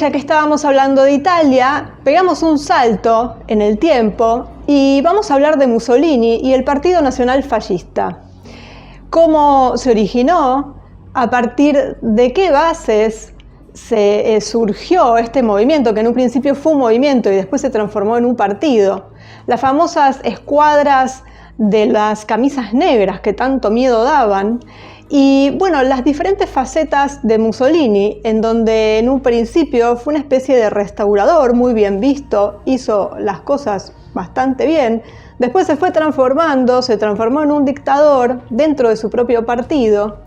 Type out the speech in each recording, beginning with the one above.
ya que estábamos hablando de Italia, pegamos un salto en el tiempo y vamos a hablar de Mussolini y el Partido Nacional Fascista. ¿Cómo se originó? ¿A partir de qué bases se surgió este movimiento, que en un principio fue un movimiento y después se transformó en un partido? Las famosas escuadras de las camisas negras que tanto miedo daban. Y bueno, las diferentes facetas de Mussolini, en donde en un principio fue una especie de restaurador muy bien visto, hizo las cosas bastante bien, después se fue transformando, se transformó en un dictador dentro de su propio partido.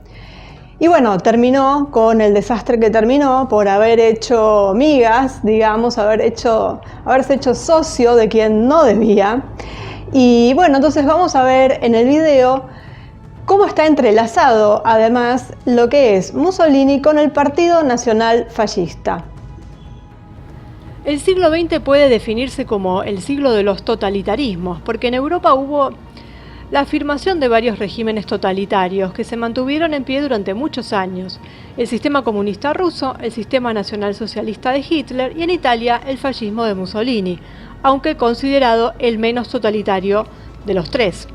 Y bueno, terminó con el desastre que terminó por haber hecho migas, digamos, haberse hecho socio de quien no debía. Y bueno, entonces vamos a ver en el video cómo está entrelazado, además, lo que es Mussolini con el Partido Nacional Fascista. El siglo XX puede definirse como el siglo de los totalitarismos, porque en Europa hubo la afirmación de varios regímenes totalitarios que se mantuvieron en pie durante muchos años: el sistema comunista ruso, el sistema nacionalsocialista de Hitler y en Italia el fascismo de Mussolini, aunque considerado el menos totalitario de los tres.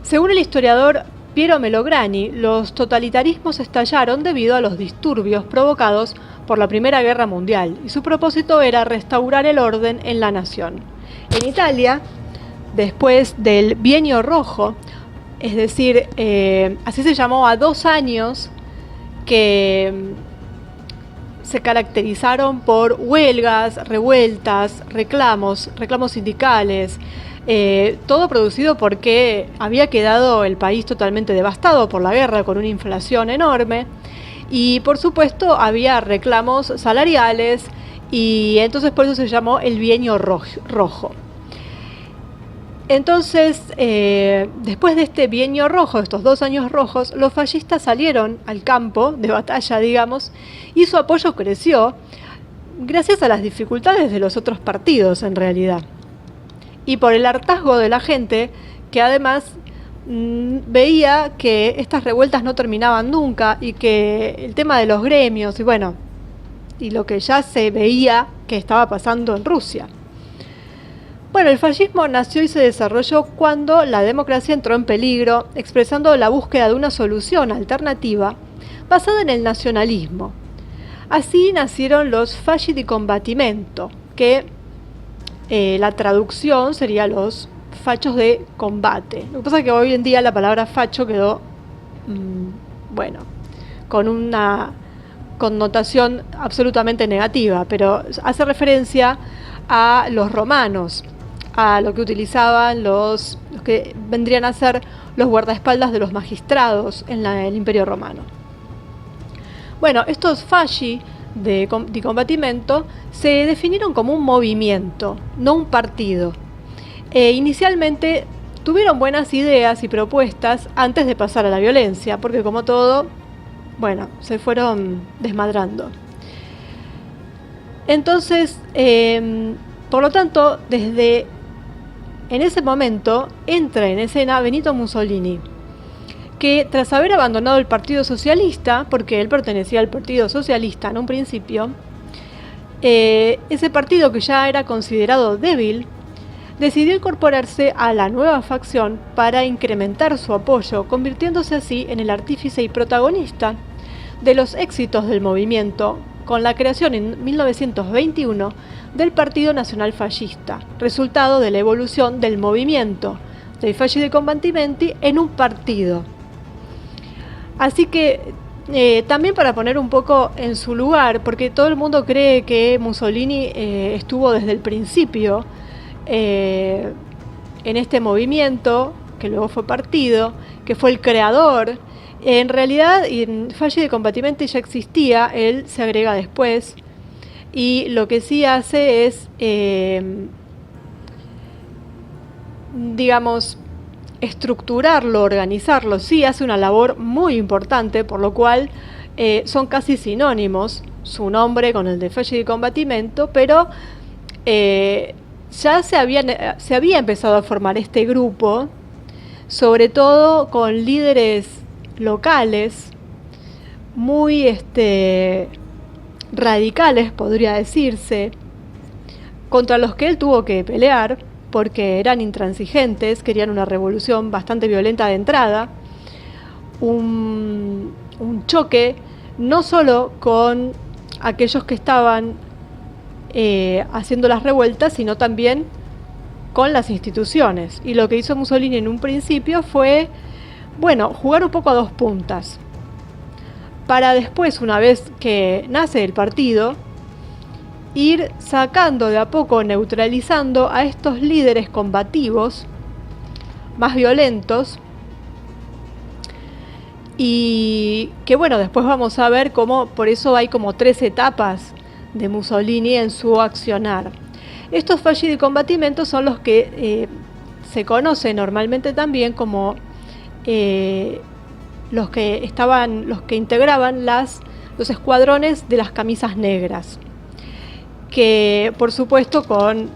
Según el historiador Piero Melograni, los totalitarismos estallaron debido a los disturbios provocados por la Primera Guerra Mundial y su propósito era restaurar el orden en la nación. En Italia, después del Bienio Rojo, es decir, así se llamó a 2 años que se caracterizaron por huelgas, revueltas, reclamos sindicales, todo producido porque había quedado el país totalmente devastado por la guerra, con una inflación enorme, y por supuesto había reclamos salariales, y entonces por eso se llamó el Bienio Rojo. Entonces, después de este Bienio Rojo, estos 2 años rojos, los fascistas salieron al campo de batalla, digamos, y su apoyo creció gracias a las dificultades de los otros partidos, en realidad, y por el hartazgo de la gente, que además veía que estas revueltas no terminaban nunca y que el tema de los gremios y lo que ya se veía que estaba pasando en Rusia. Bueno, el fascismo nació y se desarrolló cuando la democracia entró en peligro, expresando la búsqueda de una solución alternativa basada en el nacionalismo. Así nacieron los fasci di combattimento, que la traducción sería los fachos de combate. Lo que pasa es que hoy en día la palabra facho quedó, con una connotación absolutamente negativa, pero hace referencia a los romanos, a lo que utilizaban los que vendrían a ser los guardaespaldas de los magistrados en el Imperio Romano. Bueno, estos fasci di combattimento se definieron como un movimiento, no un partido. Inicialmente tuvieron buenas ideas y propuestas antes de pasar a la violencia, porque como todo, se fueron desmadrando. Entonces, por lo tanto, desde en ese momento entra en escena Benito Mussolini, que tras haber abandonado el Partido Socialista, porque él pertenecía al Partido Socialista en un principio, ese partido que ya era considerado débil, decidió incorporarse a la nueva facción para incrementar su apoyo, convirtiéndose así en el artífice y protagonista de los éxitos del movimiento, con la creación en 1921 del Partido Nacional Fascista, resultado de la evolución del movimiento dei Fasci di Combattimenti en un partido. Así que también para poner un poco en su lugar, porque todo el mundo cree que Mussolini estuvo desde el principio en este movimiento, que luego fue partido, que fue el creador. En realidad, en Fasci di Combattimenti ya existía, él se agrega después, y lo que sí hace es, estructurarlo, organizarlo. Sí hace una labor muy importante, por lo cual son casi sinónimos su nombre con el de Fasci di Combattimento, pero ya se había empezado a formar este grupo, sobre todo con líderes locales muy radicales, podría decirse, contra los que él tuvo que pelear, porque eran intransigentes, querían una revolución bastante violenta de entrada, un choque no solo con aquellos que estaban haciendo las revueltas, sino también con las instituciones. Y lo que hizo Mussolini en un principio fue, jugar un poco a dos puntas, para después, una vez que nace el partido, ir sacando de a poco, neutralizando a estos líderes combativos, más violentos, y que después vamos a ver cómo, por eso hay como 3 etapas de Mussolini en su accionar. Estos falli di combattimento son los que se conocen normalmente también como los que integraban los escuadrones de las camisas negras, que por supuesto con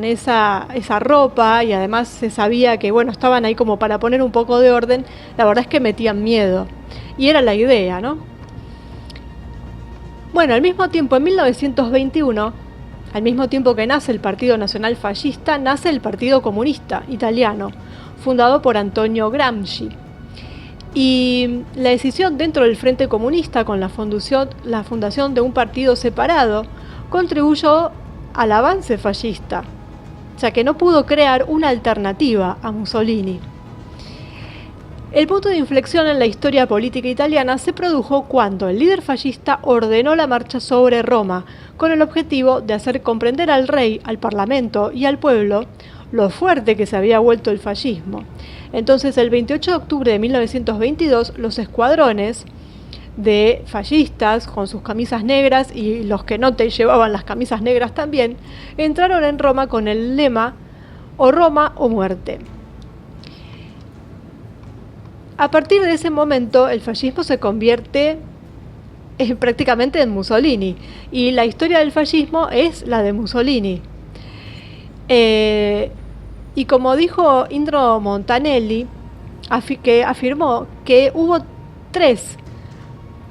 esa ropa, y además se sabía que estaban ahí como para poner un poco de orden. La verdad es que metían miedo, y era la idea, ¿no? Al mismo tiempo, en 1921, al mismo tiempo que nace el Partido Nacional Fascista, nace el Partido Comunista Italiano, fundado por Antonio Gramsci. Y la decisión dentro del Frente Comunista, con la fundación de un partido separado, contribuyó al avance fascista, ya que no pudo crear una alternativa a Mussolini. El punto de inflexión en la historia política italiana se produjo cuando el líder fascista ordenó la marcha sobre Roma, con el objetivo de hacer comprender al rey, al parlamento y al pueblo lo fuerte que se había vuelto el fascismo. Entonces, el 28 de octubre de 1922, los escuadrones de fascistas con sus camisas negras, y los que no te llevaban las camisas negras también, entraron en Roma con el lema o Roma o muerte. A partir de ese momento, el fascismo se convierte prácticamente en Mussolini, y la historia del fascismo es la de Mussolini. Y como dijo Indro Montanelli, que afirmó que hubo 3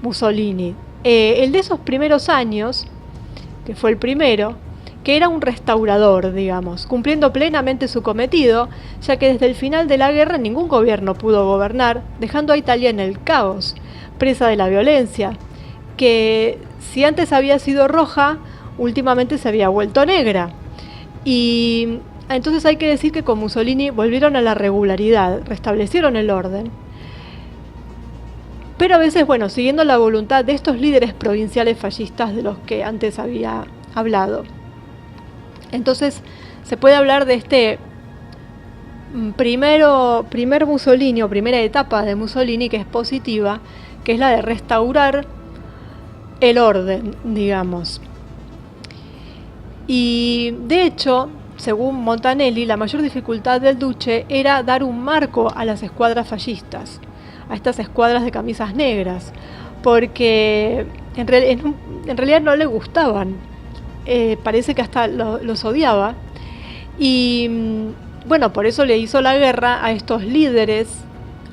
Mussolini. El de esos primeros años, que fue el primero, que era un restaurador, digamos, cumpliendo plenamente su cometido, ya que desde el final de la guerra ningún gobierno pudo gobernar, dejando a Italia en el caos, presa de la violencia, que si antes había sido roja, últimamente se había vuelto negra. Y entonces hay que decir que con Mussolini volvieron a la regularidad, restablecieron el orden. Pero a veces, siguiendo la voluntad de estos líderes provinciales fascistas de los que antes había hablado. Entonces se puede hablar de este primer Mussolini, o primera etapa de Mussolini, que es positiva, que es la de restaurar el orden, digamos. Y de hecho, según Montanelli, la mayor dificultad del Duce era dar un marco a las escuadras fascistas, a estas escuadras de camisas negras, porque en realidad no le gustaban. Parece que hasta los odiaba, y por eso le hizo la guerra a estos líderes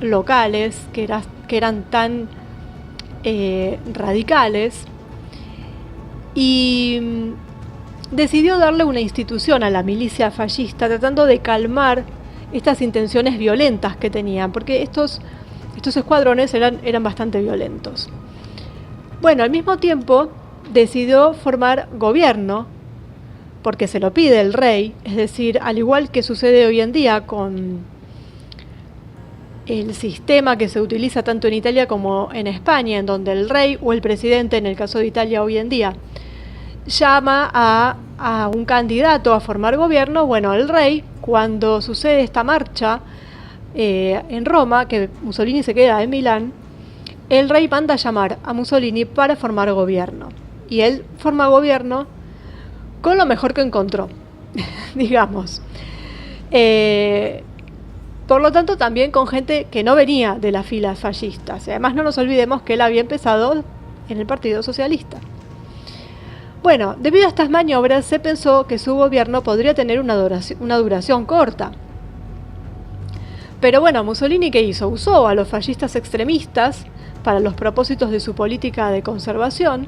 locales que eran tan radicales, y decidió darle una institución a la milicia fascista, tratando de calmar estas intenciones violentas que tenían, porque estos escuadrones eran bastante violentos. Al mismo tiempo decidió formar gobierno, porque se lo pide el rey, es decir, al igual que sucede hoy en día con el sistema que se utiliza tanto en Italia como en España, en donde el rey o el presidente, en el caso de Italia hoy en día, llama a un candidato a formar gobierno. El rey, cuando sucede esta marcha en Roma, que Mussolini se queda en Milán, el rey manda a llamar a Mussolini para formar gobierno. Y él forma gobierno con lo mejor que encontró, digamos. Por lo tanto, también con gente que no venía de las filas fascistas. Además, no nos olvidemos que él había empezado en el Partido Socialista. Debido a estas maniobras, se pensó que su gobierno podría tener una duración corta. Pero Mussolini, ¿qué hizo? Usó a los fascistas extremistas para los propósitos de su política de conservación,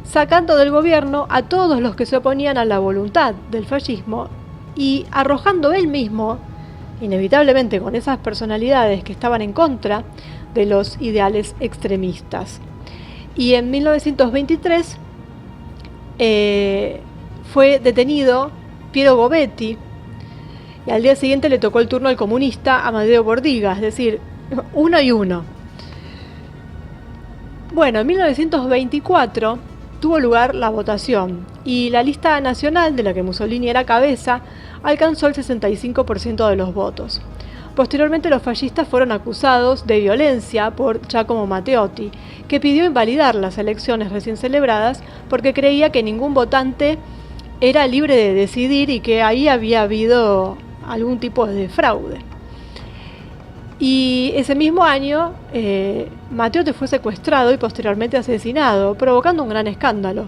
sacando del gobierno a todos los que se oponían a la voluntad del fascismo y arrojando él mismo, inevitablemente con esas personalidades que estaban en contra de los ideales extremistas. Y en 1923 fue detenido Piero Gobetti, y al día siguiente le tocó el turno al comunista Amadeo Bordiga, es decir, uno y uno. Bueno, en 1924 tuvo lugar la votación y la lista nacional, de la que Mussolini era cabeza, alcanzó el 65% de los votos. Posteriormente los fascistas fueron acusados de violencia por Giacomo Matteotti, que pidió invalidar las elecciones recién celebradas porque creía que ningún votante era libre de decidir y que ahí había habido algún tipo de fraude. Y ese mismo año Matteotti fue secuestrado y posteriormente asesinado, provocando un gran escándalo.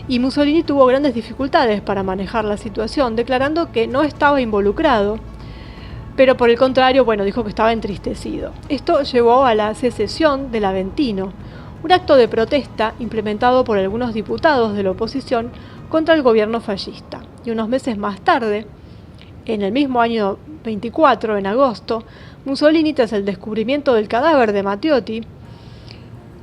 Y Mussolini tuvo grandes dificultades para manejar la situación, declarando que no estaba involucrado, pero por el contrario, dijo que estaba entristecido. Esto llevó a la secesión del Aventino, un acto de protesta implementado por algunos diputados de la oposición contra el gobierno fascista. Y unos meses más tarde, en el mismo año 24, en agosto, Mussolini, tras el descubrimiento del cadáver de Matteotti,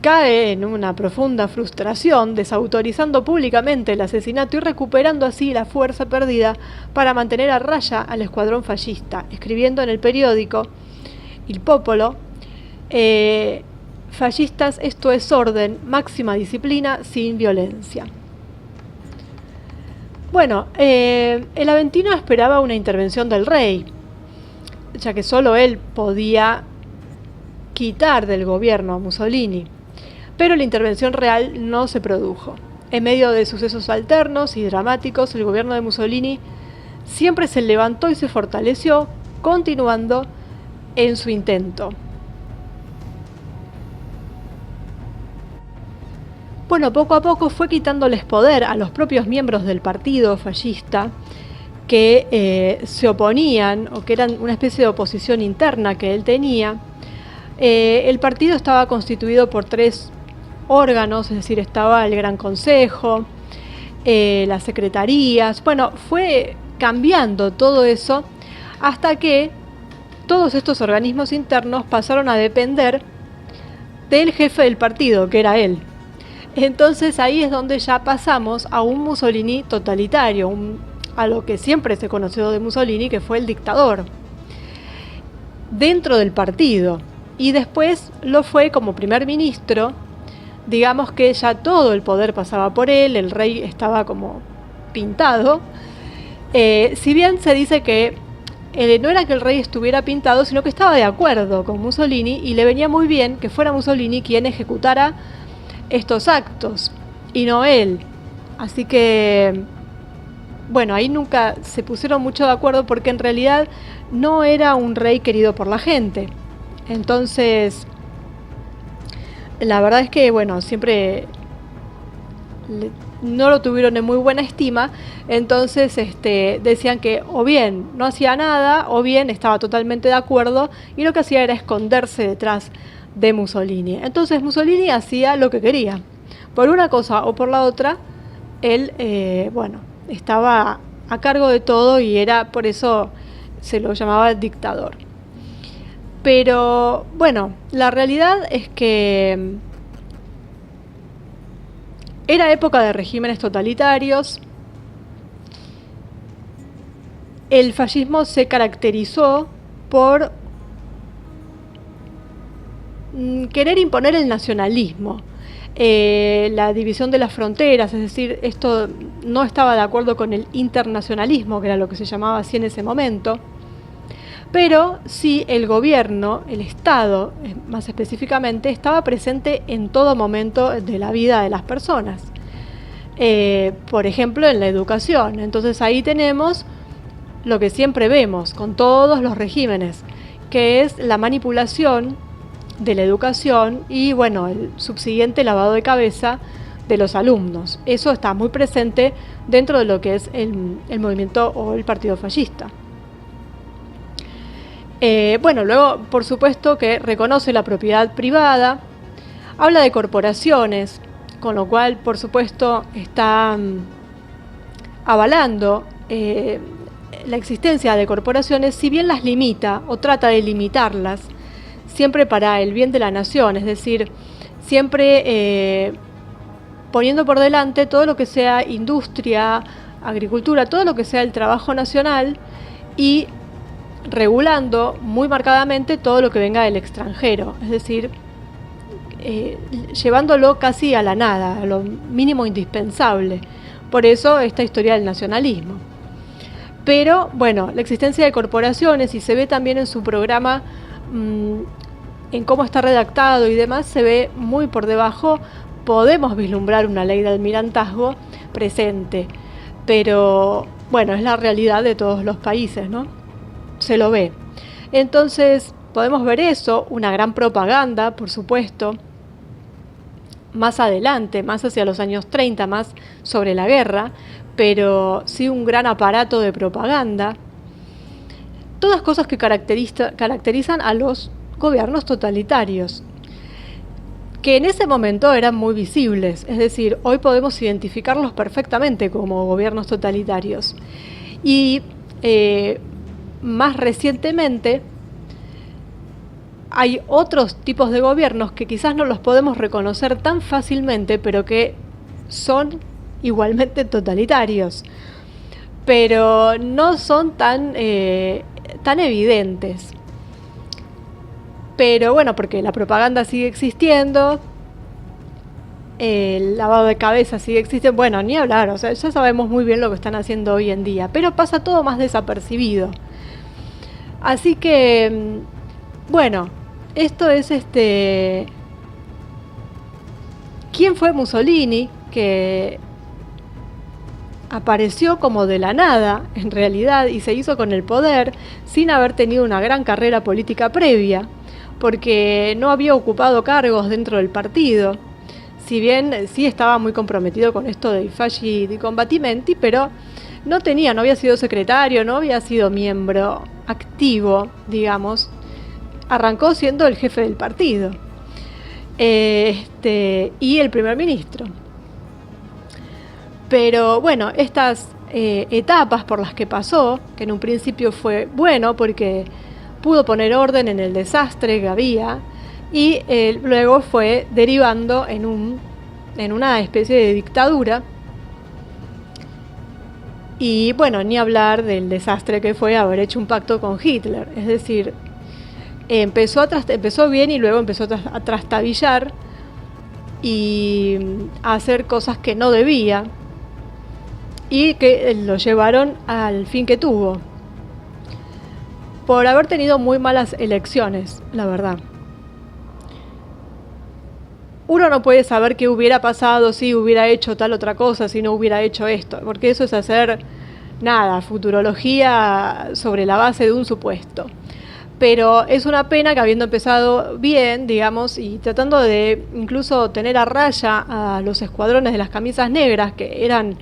cae en una profunda frustración, desautorizando públicamente el asesinato y recuperando así la fuerza perdida para mantener a raya al escuadrón fascista, escribiendo en el periódico Il Popolo: fascistas, esto es orden, máxima disciplina, sin violencia. Bueno, el Aventino esperaba una intervención del rey, ya que solo él podía quitar del gobierno a Mussolini, pero la intervención real no se produjo. En medio de sucesos alternos y dramáticos, el gobierno de Mussolini siempre se levantó y se fortaleció, continuando en su intento. Bueno, poco a poco fue quitándoles poder a los propios miembros del partido fascista que se oponían o que eran una especie de oposición interna que él tenía. El partido estaba constituido por 3 órganos, es decir, estaba el Gran Consejo, las secretarías. Bueno, fue cambiando todo eso hasta que todos estos organismos internos pasaron a depender del jefe del partido, que era él. Entonces ahí es donde ya pasamos a un Mussolini totalitario, a lo que siempre se conoció de Mussolini, que fue el dictador, dentro del partido. Y después lo fue como primer ministro. Digamos que ya todo el poder pasaba por él, el rey estaba como pintado. Si bien se dice que no era que el rey estuviera pintado, sino que estaba de acuerdo con Mussolini y le venía muy bien que fuera Mussolini quien ejecutara estos actos y no él. Así que, ahí nunca se pusieron mucho de acuerdo porque en realidad no era un rey querido por la gente. Entonces, la verdad es que, siempre no lo tuvieron en muy buena estima. Entonces decían que o bien no hacía nada o bien estaba totalmente de acuerdo y lo que hacía era esconderse detrás de Mussolini. Entonces Mussolini hacía lo que quería. Por una cosa o por la otra, él estaba a cargo de todo y era por eso se lo llamaba dictador. Pero la realidad es que era época de regímenes totalitarios. El fascismo se caracterizó por querer imponer el nacionalismo, la división de las fronteras, es decir, esto no estaba de acuerdo con el internacionalismo, que era lo que se llamaba así en ese momento, pero sí el gobierno, el Estado más específicamente, estaba presente en todo momento de la vida de las personas, por ejemplo en la educación. Entonces ahí tenemos lo que siempre vemos con todos los regímenes, que es la manipulación de la educación y el subsiguiente lavado de cabeza de los alumnos. Eso está muy presente dentro de lo que es el movimiento o el partido fascista. Luego, por supuesto, que reconoce la propiedad privada, Habla de corporaciones, con lo cual, por supuesto, está avalando la existencia de corporaciones, si bien las limita o trata de limitarlas, siempre para el bien de la nación, es decir, siempre poniendo por delante todo lo que sea industria, agricultura, todo lo que sea el trabajo nacional y regulando muy marcadamente todo lo que venga del extranjero, es decir, llevándolo casi a la nada, a lo mínimo indispensable. Por eso esta historia del nacionalismo. Pero bueno, la existencia de corporaciones, y se ve también en su programa, en cómo está redactado y demás, se ve muy por debajo. Podemos vislumbrar una ley de almirantazgo presente, pero bueno, es la realidad de todos los países, ¿no? Se lo ve. Entonces podemos ver eso, una gran propaganda, por supuesto, más adelante, más hacia los años 30, más sobre la guerra, pero sí un gran aparato de propaganda. Todas cosas que caracterizan a los gobiernos totalitarios, que en ese momento eran muy visibles, es decir, hoy podemos identificarlos perfectamente como gobiernos totalitarios. Y más recientemente hay otros tipos de gobiernos que quizás no los podemos reconocer tan fácilmente, pero que son igualmente totalitarios, pero no son tan evidentes. Pero bueno, porque la propaganda sigue existiendo, el lavado de cabeza sigue existiendo, bueno, ni hablar, o sea, ya sabemos muy bien lo que están haciendo hoy en día, pero pasa todo más desapercibido. Así que, bueno, esto es ¿quién fue Mussolini? Que apareció como de la nada, en realidad, y se hizo con el poder sin haber tenido una gran carrera política previa, porque no había ocupado cargos dentro del partido, si bien sí estaba muy comprometido con esto de Fasci di Combattimenti, pero no había sido secretario, no había sido miembro activo, digamos. Arrancó siendo el jefe del partido y el primer ministro. Pero bueno, estas etapas por las que pasó, que en un principio fue bueno porque pudo poner orden en el desastre que había, y luego fue derivando en una especie de dictadura. Y bueno, ni hablar del desastre que fue haber hecho un pacto con Hitler, es decir, empezó bien y luego empezó a trastabillar y a hacer cosas que no debía y que lo llevaron al fin que tuvo, por haber tenido muy malas elecciones, la verdad. Uno no puede saber qué hubiera pasado si hubiera hecho tal otra cosa, si no hubiera hecho esto, porque eso es hacer futurología sobre la base de un supuesto. Pero es una pena que habiendo empezado bien, digamos, y tratando de incluso tener a raya a los escuadrones de las camisas negras, que eran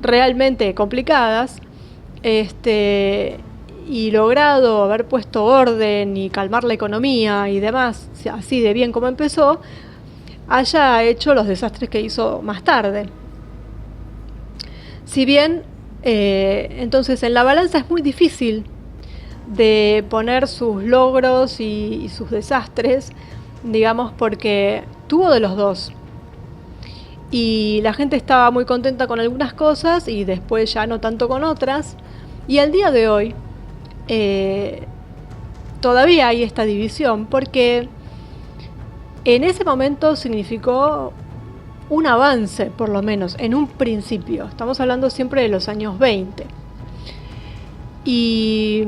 realmente complicadas, y logrado haber puesto orden y calmar la economía y demás, así de bien como empezó, haya hecho los desastres que hizo más tarde. Si bien, entonces en la balanza es muy difícil de poner sus logros y sus desastres, digamos, porque tuvo de los dos. Y la gente estaba muy contenta con algunas cosas y después ya no tanto con otras. Y al día de hoy todavía hay esta división, porque en ese momento significó un avance, por lo menos, en un principio. Estamos hablando siempre de los años 20. Y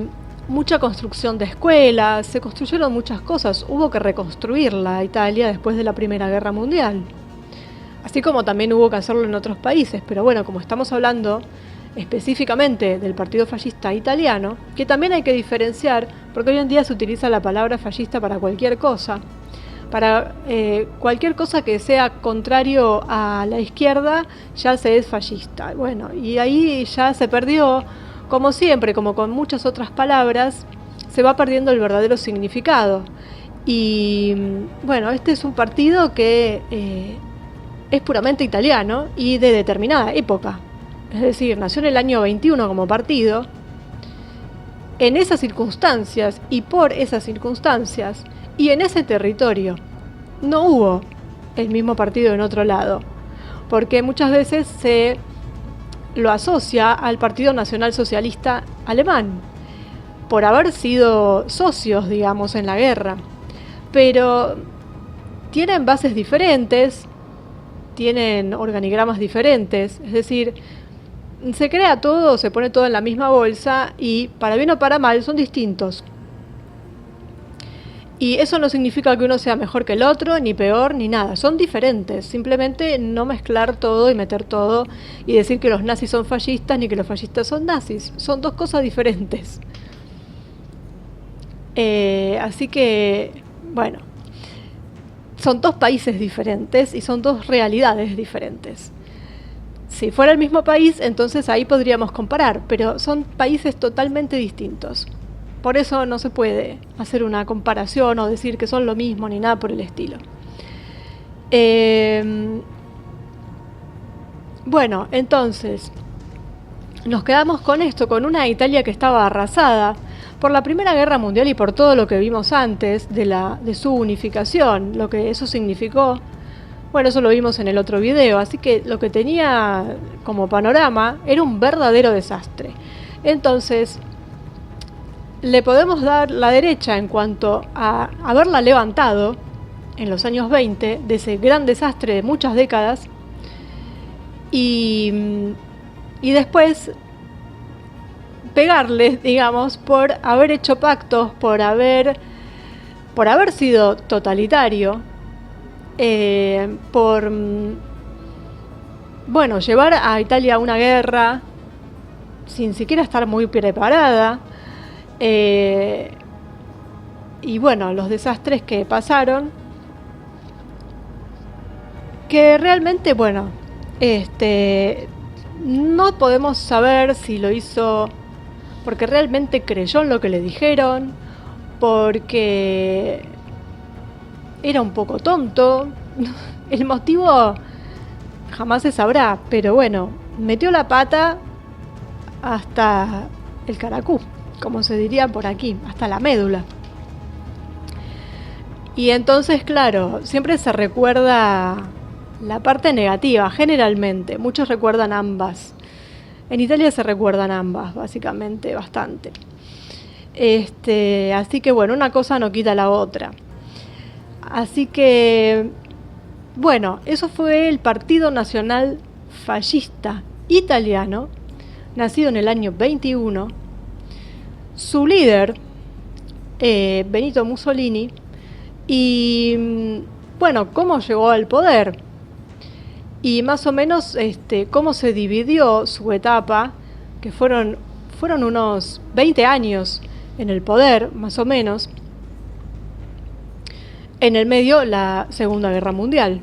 mucha construcción de escuelas, se construyeron muchas cosas. Hubo que reconstruir la Italia después de la Primera Guerra Mundial. Así como también hubo que hacerlo en otros países. Pero bueno, como estamos hablando específicamente del partido fascista italiano, que también hay que diferenciar, porque hoy en día se utiliza la palabra fascista para cualquier cosa. Para cualquier cosa que sea contrario a la izquierda ya se es fascista. Bueno, y ahí ya se perdió, como siempre, como con muchas otras palabras, se va perdiendo el verdadero significado. Y bueno, este es un partido que es puramente italiano y de determinada época. Es decir, nació en el año 21 como partido. En esas circunstancias y por esas circunstancias y en ese territorio no hubo el mismo partido en otro lado, porque muchas veces se lo asocia al Partido Nacional Socialista Alemán por haber sido socios, digamos, en la guerra, pero tienen bases diferentes, tienen organigramas diferentes, es decir, se crea todo, se pone todo en la misma bolsa y para bien o para mal son distintos. Y eso no significa que uno sea mejor que el otro, ni peor, ni nada. Son diferentes. Simplemente no mezclar todo y meter todo y decir que los nazis son fascistas ni que los fascistas son nazis. Son dos cosas diferentes. Así que, bueno, son dos países diferentes y son dos realidades diferentes. Si fuera el mismo país, entonces ahí podríamos comparar, pero son países totalmente distintos. Por eso no se puede hacer una comparación o decir que son lo mismo ni nada por el estilo. Bueno, entonces nos quedamos con esto, con una Italia que estaba arrasada por la Primera Guerra Mundial y por todo lo que vimos antes de su unificación, lo que eso significó. Bueno, eso lo vimos en el otro video, así que lo que tenía como panorama era un verdadero desastre. Entonces, le podemos dar la derecha en cuanto a haberla levantado en los años 20 de ese gran desastre de muchas décadas y después pegarles, digamos, por haber hecho pactos, por haber sido totalitario, por llevar a Italia a una guerra sin siquiera estar muy preparada. Y bueno, los desastres que pasaron, que realmente, no podemos saber si lo hizo porque realmente creyó en lo que le dijeron, porque era un poco tonto. El motivo jamás se sabrá, pero bueno, metió la pata hasta el caracú, como se diría por aquí, hasta la médula. Y entonces, claro, siempre se recuerda la parte negativa, generalmente. Muchos recuerdan ambas. En Italia se recuerdan ambas, básicamente, bastante. Así que bueno, una cosa no quita la otra. Así que, bueno, eso fue el Partido Nacional Fascista Italiano, nacido en el año 21. Su líder, Benito Mussolini, y bueno, cómo llegó al poder y más o menos cómo se dividió su etapa, que fueron unos 20 años en el poder, más o menos. En el medio, la Segunda Guerra Mundial.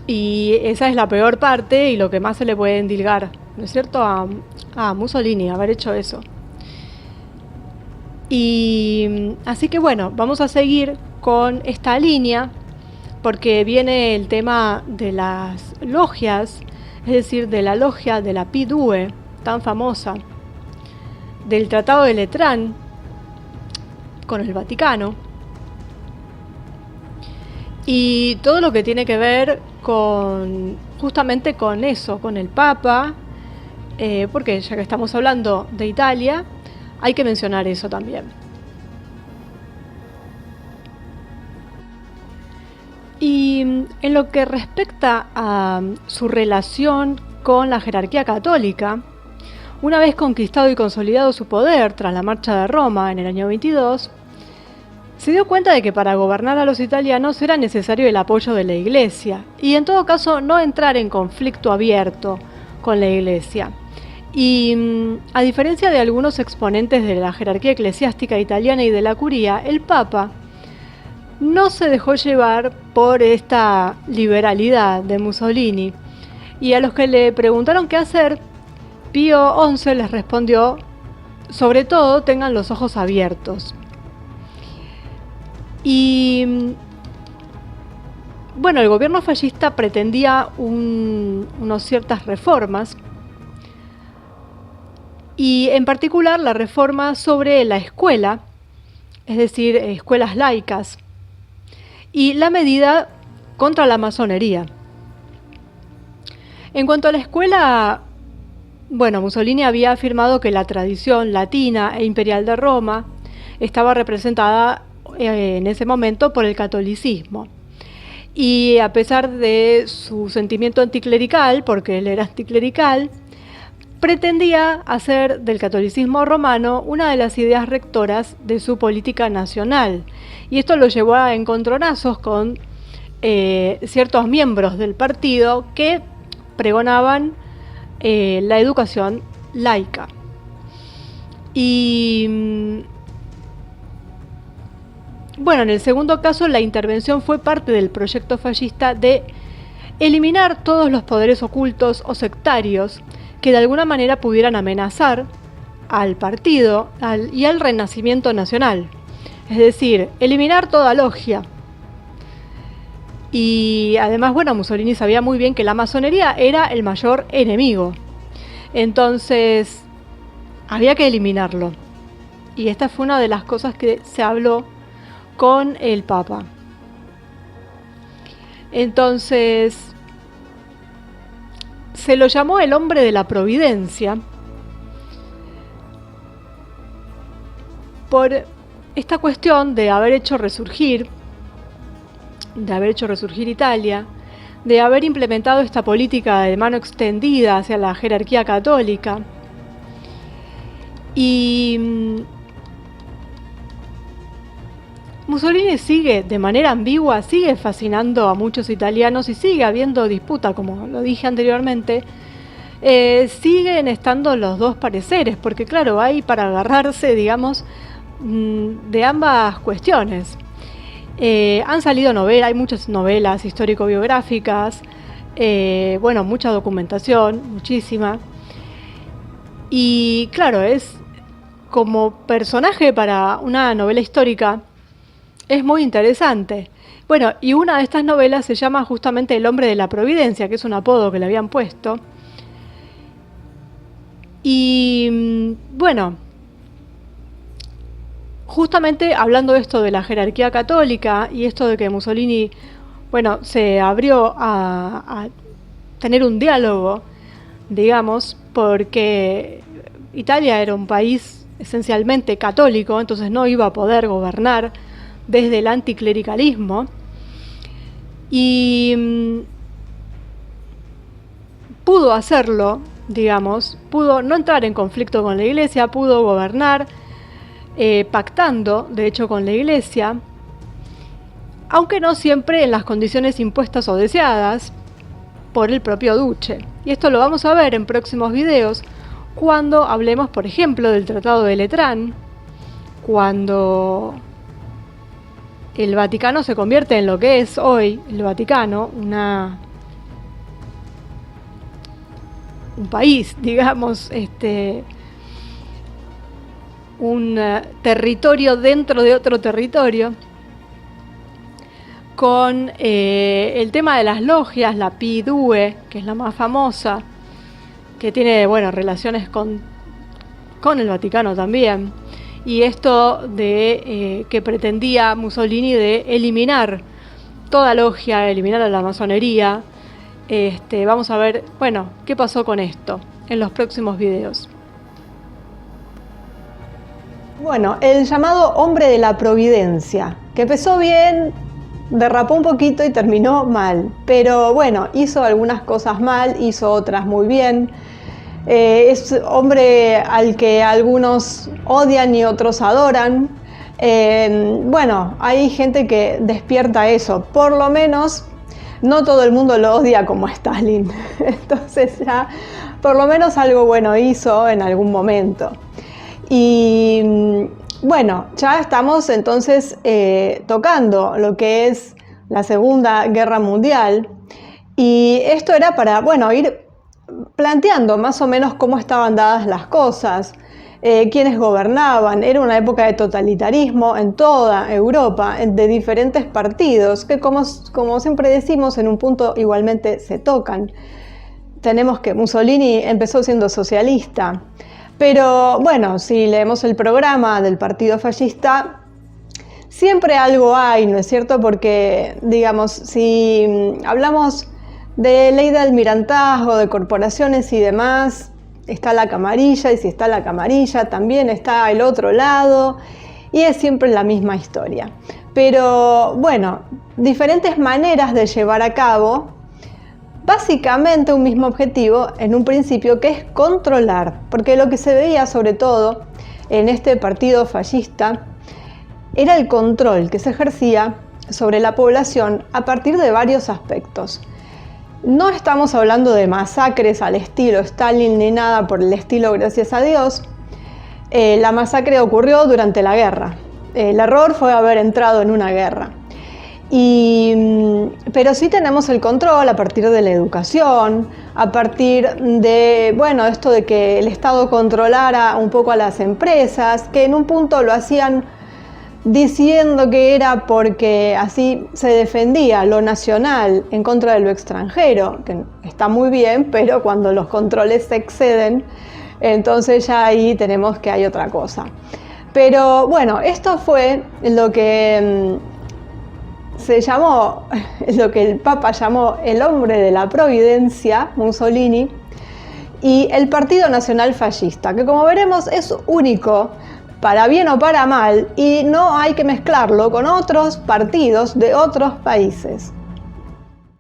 Y esa es la peor parte y lo que más se le puede endilgar, ¿no es cierto?, a Mussolini, haber hecho eso. Y así que bueno, vamos a seguir con esta línea porque viene el tema de las logias, es decir, de la logia de la P2, tan famosa, del Tratado de Letrán con el Vaticano y todo lo que tiene que ver justamente con eso, con el Papa, porque ya que estamos hablando de Italia, hay que mencionar eso también. Y en lo que respecta a su relación con la jerarquía católica, una vez conquistado y consolidado su poder tras la Marcha de Roma en el año 22, se dio cuenta de que para gobernar a los italianos era necesario el apoyo de la Iglesia y en todo caso no entrar en conflicto abierto con la Iglesia. Y a diferencia de algunos exponentes de la jerarquía eclesiástica italiana y de la curía, el Papa no se dejó llevar por esta liberalidad de Mussolini y a los que le preguntaron qué hacer, Pío XI les respondió: sobre todo tengan los ojos abiertos. Y bueno, el gobierno fascista pretendía unas ciertas reformas, y en particular la reforma sobre la escuela, es decir, escuelas laicas, y la medida contra la masonería. En cuanto a la escuela, bueno, Mussolini había afirmado que la tradición latina e imperial de Roma estaba representada en ese momento por el catolicismo. Y a pesar de su sentimiento anticlerical, porque él era anticlerical, pretendía hacer del catolicismo romano una de las ideas rectoras de su política nacional. Y esto lo llevó a encontronazos con ciertos miembros del partido que pregonaban la educación laica. Y bueno, en el segundo caso, la intervención fue parte del proyecto fascista de eliminar todos los poderes ocultos o sectarios que de alguna manera pudieran amenazar al partido y al renacimiento nacional. Es decir, eliminar toda logia. Y además, bueno, Mussolini sabía muy bien que la masonería era el mayor enemigo. Entonces, había que eliminarlo. Y esta fue una de las cosas que se habló con el Papa. Entonces, se lo llamó el hombre de la providencia por esta cuestión de haber hecho resurgir Italia, de haber implementado esta política de mano extendida hacia la jerarquía católica. Y Mussolini sigue, de manera ambigua, sigue fascinando a muchos italianos y sigue habiendo disputa, como lo dije anteriormente. Siguen estando los dos pareceres, porque claro, hay para agarrarse, digamos, de ambas cuestiones. Han salido novelas, hay muchas novelas histórico-biográficas, bueno, mucha documentación, muchísima. Y claro, es como personaje para una novela histórica, es muy interesante. Bueno, y una de estas novelas se llama justamente El hombre de la providencia, que es un apodo que le habían puesto. Y bueno, justamente hablando de esto de la jerarquía católica y esto de que Mussolini, bueno, se abrió a tener un diálogo, digamos, porque Italia era un país esencialmente católico, entonces no iba a poder gobernar desde el anticlericalismo. Y pudo hacerlo, digamos, pudo no entrar en conflicto con la Iglesia, pudo gobernar pactando, de hecho, con la Iglesia, aunque no siempre en las condiciones impuestas o deseadas por el propio duce. Y esto lo vamos a ver en próximos videos cuando hablemos, por ejemplo, del Tratado de Letrán, cuando el Vaticano se convierte en lo que es hoy el Vaticano, un país, digamos, un territorio dentro de otro territorio, con el tema de las logias, la Pi Due, que es la más famosa, que tiene, bueno, relaciones con el Vaticano también. Y esto de que pretendía Mussolini de eliminar toda logia, eliminar a la masonería. Vamos a ver, bueno, qué pasó con esto en los próximos videos. Bueno, el llamado hombre de la providencia, que empezó bien, derrapó un poquito y terminó mal. Pero bueno, hizo algunas cosas mal, hizo otras muy bien. Es hombre al que algunos odian y otros adoran. Bueno, hay gente que despierta eso. Por lo menos, no todo el mundo lo odia como a Stalin. Entonces ya, por lo menos algo bueno hizo en algún momento. Y bueno, ya estamos entonces tocando lo que es la Segunda Guerra Mundial. Y esto era para, bueno, ir planteando más o menos cómo estaban dadas las cosas. quienes gobernaban. Era una época de totalitarismo en toda Europa, de diferentes partidos, que como siempre decimos, en un punto igualmente se tocan. Tenemos que Mussolini empezó siendo socialista, pero bueno, si leemos el programa del partido fascista, siempre algo hay, ¿no es cierto? Porque, digamos, si hablamos de ley de almirantazgo, de corporaciones y demás, está la camarilla, y si está la camarilla también está el otro lado, y es siempre la misma historia. Pero bueno, diferentes maneras de llevar a cabo básicamente un mismo objetivo en un principio, que es controlar, porque lo que se veía sobre todo en este partido fascista era el control que se ejercía sobre la población a partir de varios aspectos. No estamos hablando de masacres al estilo Stalin ni nada por el estilo, gracias a Dios. La masacre ocurrió durante la guerra. El error fue haber entrado en una guerra. Pero sí tenemos el control a partir de la educación, a partir de, bueno, esto de que el Estado controlara un poco a las empresas, que en un punto lo hacían diciendo que era porque así se defendía lo nacional en contra de lo extranjero, que está muy bien, pero cuando los controles se exceden, entonces ya ahí tenemos que hay otra cosa. Pero bueno, esto fue lo que se llamó, lo que el Papa llamó el hombre de la providencia, Mussolini, y el Partido Nacional Fascista, que como veremos es único, para bien o para mal, y no hay que mezclarlo con otros partidos de otros países.